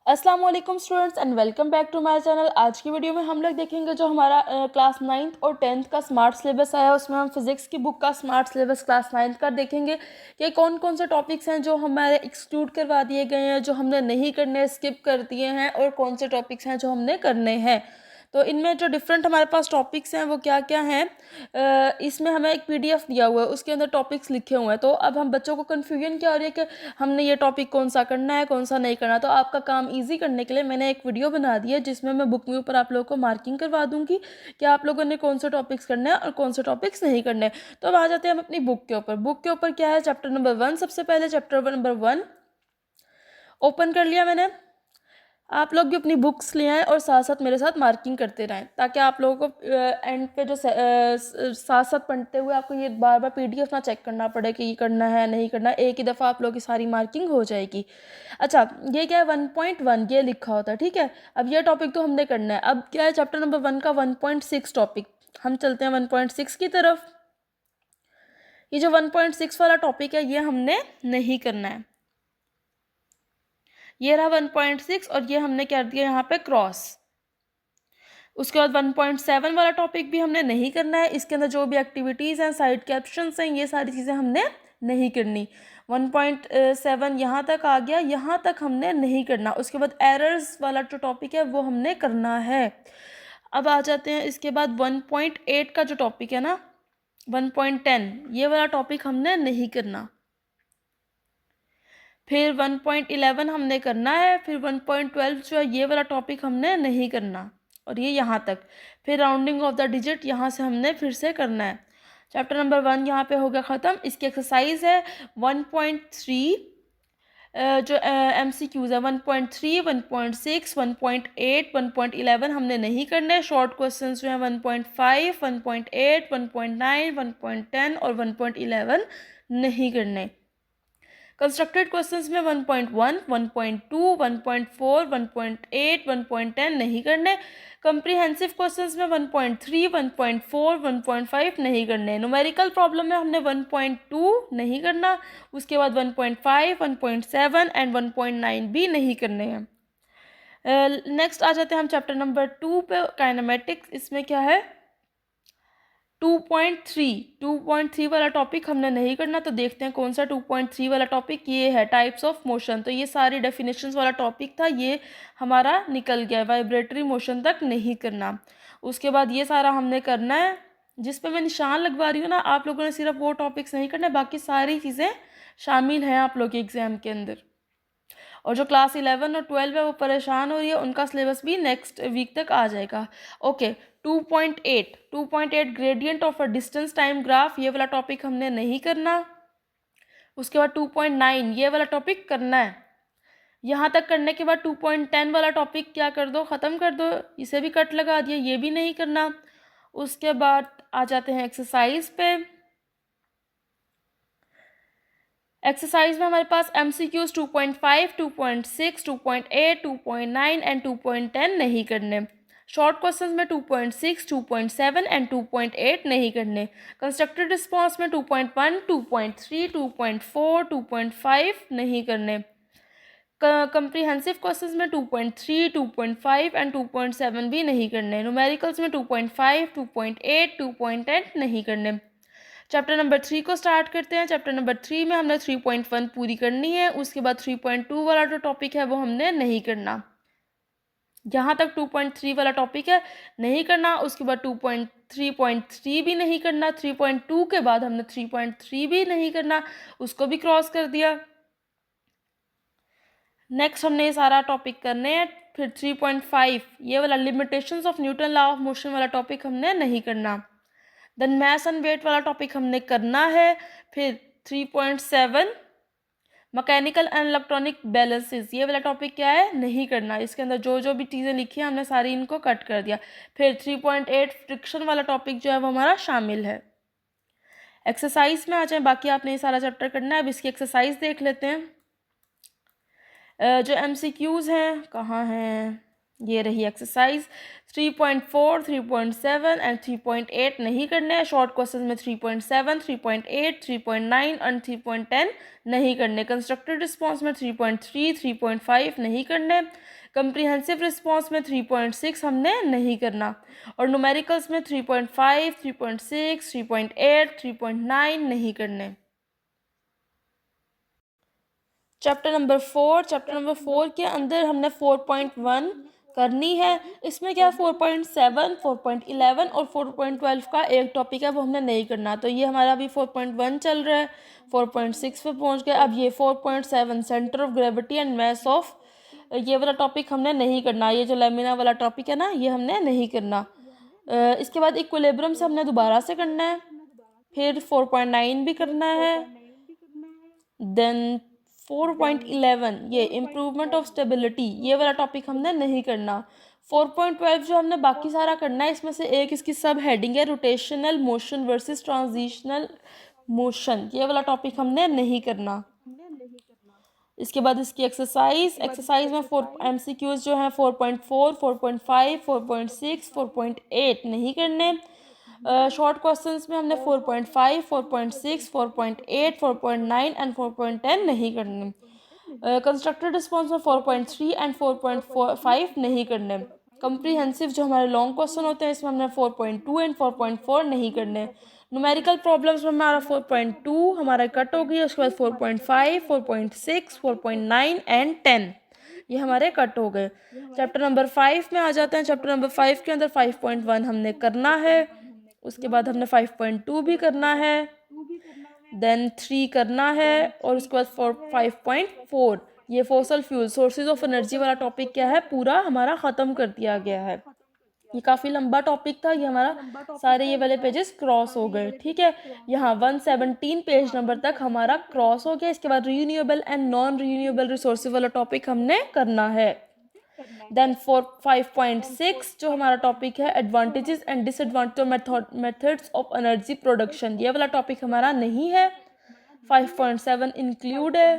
अस्सलाम वालेकुम students and welcome back to my channel. आज की वीडियो में हम लोग देखेंगे जो हमारा क्लास 9th और 10th का स्मार्ट सिलेबस आया, उसमें हम फिजिक्स की बुक का स्मार्ट सिलेबस क्लास 9th का देखेंगे कि कौन कौन से टॉपिक्स हैं जो हमारे एक्सक्लूड करवा दिए गए हैं, जो हमने नहीं करने, स्किप कर दिए हैं, और कौन से टॉपिक्स हैं जो हमने करने हैं। तो इनमें जो डिफरेंट हमारे पास टॉपिक्स हैं वो क्या क्या हैं, इसमें हमें एक पीडीएफ दिया हुआ है, उसके अंदर टॉपिक्स लिखे हुए हैं। तो अब हम बच्चों को कन्फ्यूजन क्या हो रही है कि हमने ये टॉपिक कौन सा करना है, कौन सा नहीं करना। तो आपका काम इजी करने के लिए मैंने एक वीडियो बना दी है जिसमें मैं बुक में ऊपर आप लोगों को मार्किंग करवा दूंगी कि आप लोगों ने कौन से टॉपिक्स करने हैं और कौन से टॉपिक्स नहीं करने। तो अब आ जाते हैं हम अपनी बुक के ऊपर। बुक के ऊपर क्या है, चैप्टर नंबर 1। सबसे पहले चैप्टर नंबर 1 ओपन कर लिया मैंने। आप लोग भी अपनी बुक्स ले आएँ और साथ साथ मेरे साथ मार्किंग करते रहें, ताकि आप लोगों को एंड पे जो साथ साथ पढ़ते हुए आपको ये बार बार पीडीएफ ना चेक करना पड़े कि ये करना है नहीं करना, एक ही दफ़ा आप लोगों की सारी मार्किंग हो जाएगी। अच्छा, ये क्या है, 1.1 ये लिखा होता है, ठीक है। अब ये टॉपिक तो हमने करना है। अब क्या है, चैप्टर नंबर 1 का 1.6 टॉपिक, हम चलते हैं 1.6 की तरफ। ये जो 1.6 वाला टॉपिक है ये हमने नहीं करना है। ये रहा 1.6 और ये हमने कर दिया यहाँ पे क्रॉस। उसके बाद 1.7 वाला टॉपिक भी हमने नहीं करना है। इसके अंदर जो भी एक्टिविटीज़ हैं, साइड कैप्शंस हैं, ये सारी चीज़ें हमने नहीं करनी। 1.7 यहाँ तक आ गया, यहाँ तक हमने नहीं करना। उसके बाद एरर्स वाला जो टॉपिक है वो हमने करना है। अब आ जाते हैं इसके बाद 1.8 का जो टॉपिक है ना, 1.10, ये वाला टॉपिक हमने नहीं करना। फिर 1.11 हमने करना है। फिर 1.12 जो है ये वाला टॉपिक हमने नहीं करना, और ये यहाँ तक। फिर राउंडिंग ऑफ द डिजिट यहाँ से हमने फिर से करना है। चैप्टर नंबर 1 यहाँ पे हो गया ख़त्म। इसकी एक्सरसाइज है 1.3, जो MCQs है 1.3, 1.6, 1.8, 1.11 हमने नहीं करने। शॉर्ट क्वेश्चन जो है 1.5, 1.8, 1.9, 1.10 और 1.11 नहीं करने। कंस्ट्रक्टेड क्वेश्चंस में 1.1, 1.2, 1.4, 1.8, 1.10 नहीं करने। कम्प्रीहेंसिव क्वेश्चंस में 1.3, 1.4, 1.5 नहीं करने। न्यूमेरिकल प्रॉब्लम में हमने 1.2 नहीं करना। उसके बाद 1.5, 1.7 एंड 1.9 भी नहीं करने हैं। नेक्स्ट आ जाते हैं हम चैप्टर नंबर 2 पे, काइनेमेटिक्स। इसमें क्या है, 2.3 वाला टॉपिक हमने नहीं करना। तो देखते हैं कौन सा 2.3 वाला टॉपिक। ये है टाइप्स ऑफ मोशन। तो ये सारी डेफिनेशंस वाला टॉपिक था, ये हमारा निकल गया। वाइब्रेटरी मोशन तक नहीं करना। उसके बाद ये सारा हमने करना है। जिस पे मैं निशान लगवा रही हूँ ना, आप लोगों ने सिर्फ वो टॉपिक्स नहीं करने, बाकी सारी चीज़ें शामिल हैं आप लोग के एग्ज़ाम के अंदर। और जो क्लास 11 और 12 है वो परेशान हो रही है, उनका सिलेबस भी नेक्स्ट वीक तक आ जाएगा। Okay, 2.8 gradient of a distance time graph, ये वाला टॉपिक हमने नहीं करना। उसके बाद 2.9 ये वाला टॉपिक करना है। यहाँ तक करने के बाद 2.10 वाला टॉपिक क्या कर दो, ख़त्म कर दो, इसे भी कट लगा दिया, ये भी नहीं करना। उसके बाद आ जाते हैं एक्सरसाइज पे। एक्सरसाइज में हमारे पास MCQs 2.5, 2.6, 2.8, 2.9 एंड 2.10 नहीं करने। शॉर्ट क्वेश्चंस में 2.6, 2.7 एंड 2.8 नहीं करने। कंस्ट्रक्टेड रिस्पॉन्स में 2.1, 2.3, 2.4, 2.5 नहीं करने। कंप्रीहेंसिव क्वेश्चंस में 2.3, 2.5 एंड 2.7 भी नहीं करने। न्यूमेरिकल्स में 2.5, 2.8, 2.10 नहीं करने। चैप्टर नंबर 3 को स्टार्ट करते हैं। चैप्टर नंबर 3 में हमने 3.1 पूरी करनी है। उसके बाद 3.2 वाला जो टॉपिक है वो हमने नहीं करना। यहाँ तक 2.3 वाला टॉपिक है, नहीं करना। उसके बाद 2.3 भी नहीं करना। 3.2 के बाद हमने 3.3 भी नहीं करना, उसको भी क्रॉस कर दिया। नेक्स्ट हमने ये सारा टॉपिक करने हैं। फिर 3.5 ये वाला limitations of Newton law of motion वाला टॉपिक हमने नहीं करना। देन मैथ एंड वेट वाला टॉपिक हमने करना है। फिर 3.7 मैकेनिकल एंड इलेक्ट्रॉनिक बैलेंसेस, ये वाला टॉपिक क्या है, नहीं करना। इसके अंदर जो जो भी चीज़ें लिखी हैं हमने सारी इनको कट कर दिया। फिर 3.8 फ्रिक्शन वाला टॉपिक जो है वो हमारा शामिल है। एक्सरसाइज में आ जाए, बाकी आपने ये सारा चैप्टर करना है। अब इसकी एक्सरसाइज देख लेते हैं। जो MCQs हैं, कहाँ हैं ये रही एक्सरसाइज। 3.4, 3.7 एंड 3.8 नहीं करने हैं। शॉर्ट क्वेश्चन में 3.7, 3.8, 3.9 एंड 3.10 नहीं करने। कंस्ट्रक्टेड रिस्पॉन्स में 3.3, 3.5 नहीं करने। कंप्रीहेंसिव रिस्पॉन्स में 3.6 हमने नहीं करना। और न्यूमेरिकल्स में 3.5, 3.6, 3.8, 3.9 नहीं करने। चैप्टर नंबर 4 के अंदर हमने 4.1 करनी है। इसमें क्या 4.7, 4.11 और 4.12 का एक टॉपिक है, वो हमने नहीं करना। तो ये हमारा अभी 4.1 चल रहा है, 4.6 पे पहुंच गए। अब ये 4.7 centre of gravity and mass of, ये वाला टॉपिक हमने नहीं करना। ये जो लेमिना वाला टॉपिक है ना, ये हमने नहीं करना। इसके बाद इक्विलिब्रियम से हमने दोबारा से करना है। फिर 4.9 भी करना है। देन 4.11 ये इम्प्रूवमेंट ऑफ स्टेबिलिटी, ये वाला टॉपिक हमने नहीं करना। 4.12 जो हमने बाकी सारा करना है, इसमें से एक इसकी सब हेडिंग है rotational motion versus transitional motion, ये वाला टॉपिक हमने नहीं करना। इसके बाद इसकी एक्सरसाइज में 4 MCQs जो हैं 4.4, 4.5, 4.6, 4.8 नहीं करने। शॉर्ट क्वेश्चंस में हमने 4.5, 4.6, 4.8, 4.9 एंड 4.10 नहीं करने। कंस्ट्रक्टेड रिस्पॉन्स में 4.3 एंड 4.5 नहीं करने। कंप्रीहेंसिव जो हमारे लॉन्ग क्वेश्चन होते हैं, इसमें हमने 4.2 एंड 4.4 नहीं करने। न्यूमेरिकल प्रॉब्लम्स में हमारा 4.2 हमारा कट हो गई। उसके बाद 4.5, 4.6, 4.9 एंड 10 ये हमारे कट हो गए। चैप्टर नंबर 5 में आ जाते हैं। चैप्टर नंबर 5 के अंदर 5.1 हमने करना है। उसके बाद हमने 5.2 भी करना है, देन 3 करना है, और उसके बाद 5.4 ये fossil fuel sources of energy वाला टॉपिक क्या है, पूरा हमारा ख़त्म कर दिया गया है। ये काफ़ी लंबा टॉपिक था, ये हमारा सारे ये वाले पेजेस क्रॉस हो गए। ठीक है, यहाँ 117 पेज नंबर तक हमारा क्रॉस हो गया। इसके बाद रीयूनेबल एंड नॉन रीयूनेबल रिसोर्सेज वाला टॉपिक हमने करना है। देन 5.6 जो हमारा टॉपिक है advantages and disadvantage methods of energy production, ये वाला टॉपिक हमारा नहीं है। 5.7 इंक्लूड है।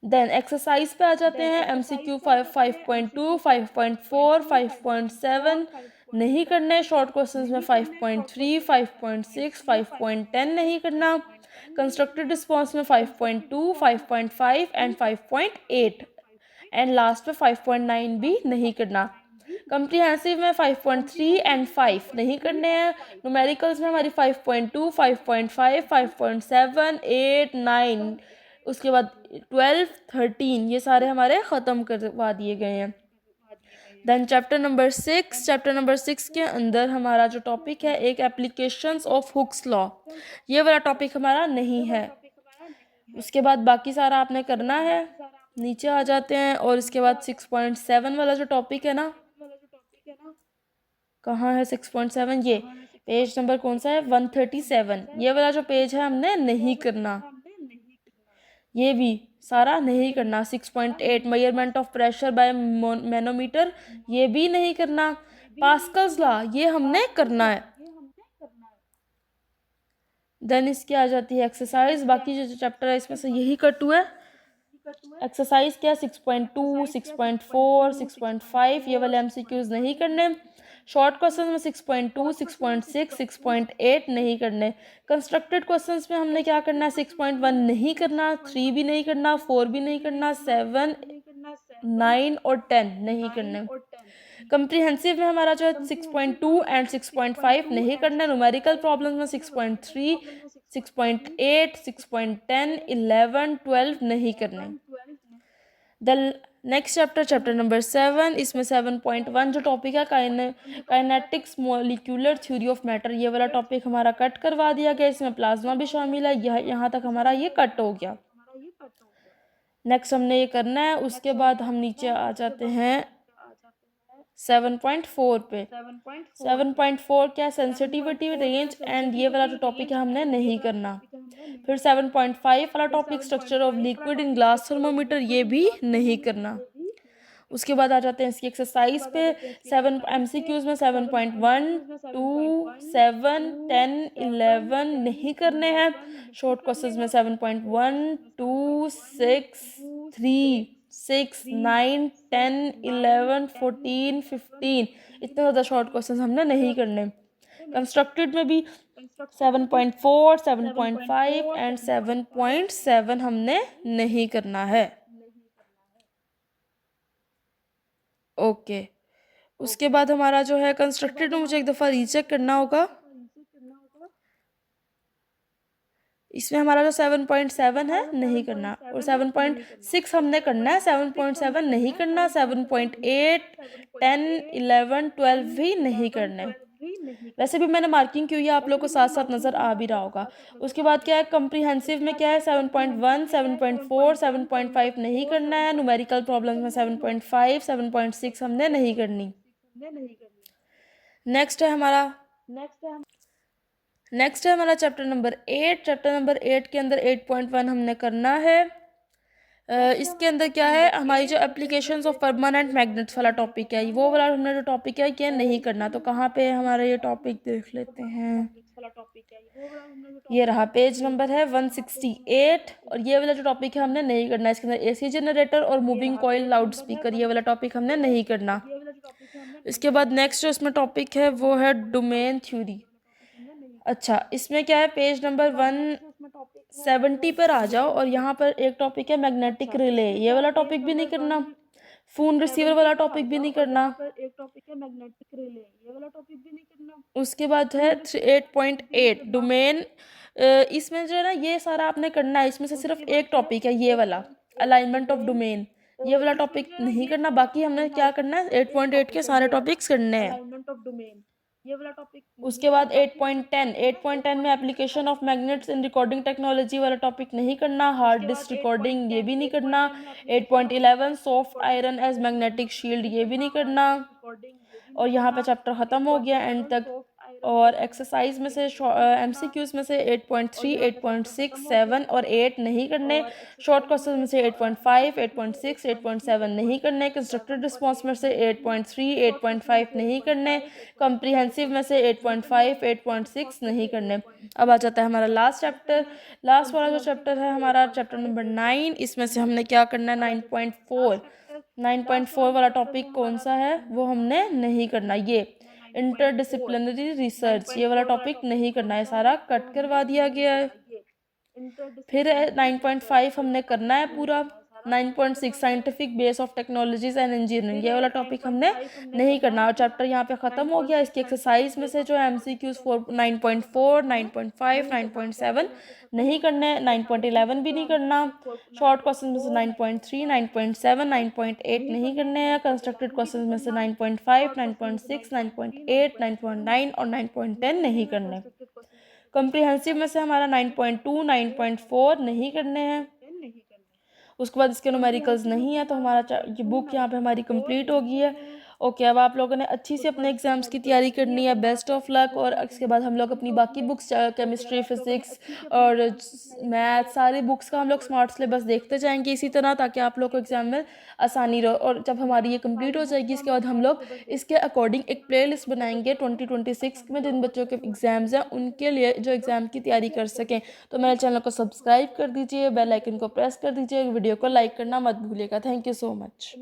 देन एक्सरसाइज पे आ जाते हैं। MCQ 5.2, 5.4, 5.7 नहीं करने। शॉर्ट क्वेश्चंस में 5.3, 5.6, 5.10 नहीं करना। कंस्ट्रक्टेड रिस्पॉन्स में 5.2, 5.5 एंड 5.8 एंड लास्ट में 5.9 भी नहीं करना। कंप्रीहेंसिव में 5.3 एंड 5 नहीं करने हैं। न्यूमेरिकल्स में हमारी 5.2, 5.5, 5.7, 8, 9, उसके बाद 12, 13 ये सारे हमारे ख़त्म करवा दिए गए हैं। देन चैप्टर नंबर 6 के अंदर हमारा जो टॉपिक है एक एप्लीकेशंस ऑफ हुक्स लॉ, ये वाला टॉपिक हमारा नहीं है। उसके बाद बाकी सारा आपने करना है। नीचे आ जाते हैं और इसके बाद 6.7 वाला जो टॉपिक है ना, कहाँ है 6.7, ये पेज नंबर कौन सा है 137, ये वाला जो पेज है हमने नहीं करना, ये भी सारा नहीं करना। 6.8 measurement of pressure by manometer, ये भी नहीं करना। पास्कल्स लॉ ये हमने करना है। देन इसकी आ जाती है एक्सरसाइज। बाकी जो चैप्टर है इसमें से यही कट हुआ है। एक्सरसाइज क्या 6.2, 6.4, 6.5 ये वाले MCQs नहीं करने। शॉर्ट क्वेश्चन में 6.2, 6.6, 6.8 नहीं करने। कंस्ट्रक्टेड क्वेश्चंस में हमने क्या करना है 6.1 नहीं करना, 3 भी नहीं करना, 4 भी नहीं करना, 7, 9 और 10 नहीं करने। कंप्रीहेंसिव में हमारा जो है 6.2 एंड 6.5 नहीं करना। न्यूमेरिकल प्रॉब्लम्स में 6.3, 6.8, 6.10, 11, 12 नहीं करने। द नेक्स्ट चैप्टर नंबर 7, इसमें 7.1 जो टॉपिक है kinetics molecular theory of matter, ये वाला टॉपिक हमारा कट करवा दिया गया। इसमें प्लाज्मा भी शामिल है। यहाँ तक हमारा ये कट हो गया। नेक्स्ट हमने ये करना है। उसके बाद हम नीचे आ जाते हैं 7.4 पे। 7.4 क्या सेंसिटिविटी रेंज एंड ये वाला जो टॉपिक है हमने नहीं करना। फिर 7.5 वाला topic structure of liquid in glass thermometer, ये भी नहीं करना। उसके बाद आ जाते हैं इसकी एक्सरसाइज पे। 7 MCQs में 7.1, 2, 7, 10, 11 नहीं करने हैं। शॉर्ट क्वेश्चंस में 7.1, 2, 6, 3 6, 9, 10, 11, 14, 15, इतने ज़्यादा शॉर्ट क्वेश्चन हमने नहीं करने। कंस्ट्रक्टेड में भी 7.4, 7.5 एंड 7.7 हमने नहीं करना है। ओके, उसके बाद हमारा जो है कंस्ट्रक्टेड में मुझे एक दफ़ा रीचेक करना होगा। इसमें हमारा जो 7.7 है नहीं करना, और 7.6 हमने करना है, 7.7 नहीं करना, 7.8, 10, 11, 12 भी नहीं करने। वैसे भी मैंने मार्किंग की हुई है, आप लोग को साथ साथ नज़र आ भी रहा होगा। उसके बाद क्या है कम्प्रीहेंसिव में, क्या है 7.1, 7.4, 7.5 नहीं करना है। न्यूमेरिकल प्रॉब्लम्स में 7.5, 7.6 हमने नहीं करनी। नेक्स्ट है हमारा चैप्टर नंबर 8। चैप्टर नंबर 8 के अंदर 8.1 हमने करना है। इसके अंदर क्या है, हमारी जो एप्लीकेशंस ऑफ परमानेंट मैग्नेट्स वाला टॉपिक है, वो वाला हमने जो टॉपिक है ये नहीं करना। तो कहाँ पे हमारा ये टॉपिक देख लेते हैं, ये रहा, पेज नंबर है 168। और ये वाला जो टॉपिक है हमने नहीं करना। इसके अंदर एसी जनरेटर और मूविंग कॉइल लाउड स्पीकर, ये वाला टॉपिक हमने नहीं करना। इसके बाद नेक्स्ट जो इसमें टॉपिक है वो है डोमेन थ्योरी। अच्छा, इसमें क्या है, पेज नंबर 170 पर आ जाओ, और यहाँ पर एक टॉपिक है मैग्नेटिक रिले, ये वाला टॉपिक भी नहीं करना। फोन रिसीवर वाला टॉपिक भी नहीं करना। उसके बाद है 8.8 डोमेन। इसमें जो है ना ये सारा आपने करना है। इसमें से सिर्फ एक टॉपिक है ये वाला, अलाइनमेंट ऑफ डोमेन, ये वाला टॉपिक नहीं करना। बाकी हमने क्या करना है, 8.8 के सारे टॉपिक्स करने हैं। उसके बाद 8.10 में application of magnets in recording technology वाला टॉपिक नहीं करना। हार्ड डिस्क रिकॉर्डिंग ये भी नहीं करना। 8.11 soft iron as magnetic shield, ये भी नहीं करना। और यहाँ पे चैप्टर ख़त्म हो गया एंड तक। और एक्सरसाइज में से एमसीक्यूज में से 8.3, 8.6, 7 और 8 नहीं करने। शॉर्ट क्वेश्चन में से 8.5, 8.6, 8.7 नहीं करने। कंस्ट्रक्टेड रिस्पॉन्स में से 8.3, 8.5 नहीं करने। कॉम्प्रिहेंसिव में से 8.5, 8.6 नहीं करने। अब आ जाता है हमारा लास्ट चैप्टर। लास्ट वाला जो चैप्टर है हमारा चैप्टर नंबर 9। इसमें से हमने क्या करना है, 9.4। 9.4 वाला टॉपिक कौन सा है, वो हमने नहीं करना। ये इंटरडिसिप्लिनरी रिसर्च, ये वाला टॉपिक नहीं करना है, सारा कट करवा दिया गया है। फिर 9.5 हमने करना है पूरा। 9.6 scientific base of technologies and engineering, ये वाला टॉपिक हमने नहीं करना। और चैप्टर यहाँ पे ख़त्म हो गया। इसकी एक्सरसाइज में से जो MCQs 9.4, 9.5, 9.7 नहीं करने। 9.11 भी नहीं करना। शॉर्ट क्वेश्चन में से 9.3, 9.7, 9.8 नहीं करने हैं। कंस्ट्रक्टेड क्वेश्चन में से 9.5, 9.6, 9.8, 9.9 और 9.10 नहीं करने। कॉम्प्रिहेंसिव में से हमारा 9.2, 9.4 नहीं करने हैं। उसके बाद इसके न्यूमेरिकल्स नहीं है, तो हमारा ये बुक यहाँ पे हमारी कंप्लीट हो गई है। ओके, अब आप लोगों ने अच्छी से अपने एग्जाम्स की तैयारी करनी है। Best of luck. और इसके बाद हम लोग अपनी बाकी बुक्स, केमिस्ट्री, फिजिक्स और मैथ, सारी बुक्स का हम लोग स्मार्ट सिलेबस देखते जाएंगे इसी तरह, ताकि आप लोग को एग्जाम में आसानी रहो। और जब हमारी ये कंप्लीट हो जाएगी, इसके बाद हम लोग इसके अकॉर्डिंग एक प्ले लिस्ट बनाएंगे 2026 में जिन बच्चों के एग्ज़ाम्स हैं उनके लिए, जो एग्ज़ाम की तैयारी कर सकें। तो मेरे चैनल को सब्सक्राइब कर दीजिए, बेल आइकन को प्रेस कर दीजिए, वीडियो को लाइक करना मत भूलिएगा। Thank you so much.